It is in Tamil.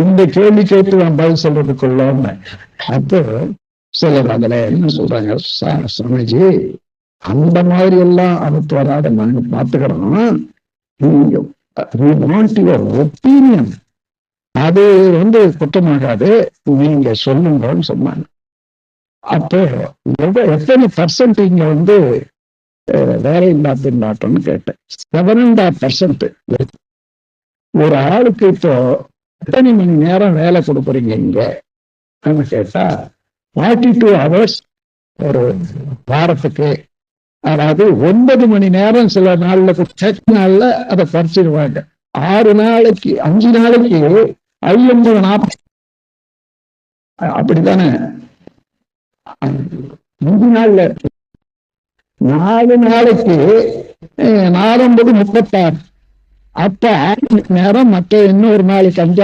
இந்த கேள்வி கேட்டு நான் பதில் சொல்றதுக்குள்ள அப்போ சிலர் அதுல என்ன சொல்றாங்க, சுவாமிஜி அந்த மாதிரி எல்லாம் அனுப்பு வராத நாங்க பாத்துக்கிறோம், ஒப்பீனியன் அது குற்றமாகாது, நீங்க சொல்லுங்கன்னு சொன்னாங்க. அப்போ எத்தனை பர்சன்ட் இங்க வேலை இல்லா திண்டாட்டம்னு கேட்டேன். 7.5%. ஒரு ஆளுக்கு இப்போ எத்தனை மணி நேரம் வேலை கொடுக்குறீங்க இங்க கேட்டா 42 hours ஒரு வாரத்துக்கு. அதாவது 9 மணி நேரம் சில நாள்ல நாள்ல அதை குறைச்சிடுவாங்க. 6 நாளைக்கு 5 நாளைக்கு 50 40 அப்படித்தானே. 5 நாள்ல 4 நாளைக்கு 49 36. அப்ப 6 மணி நேரம், மற்ற இன்னொரு நாளைக்கு 5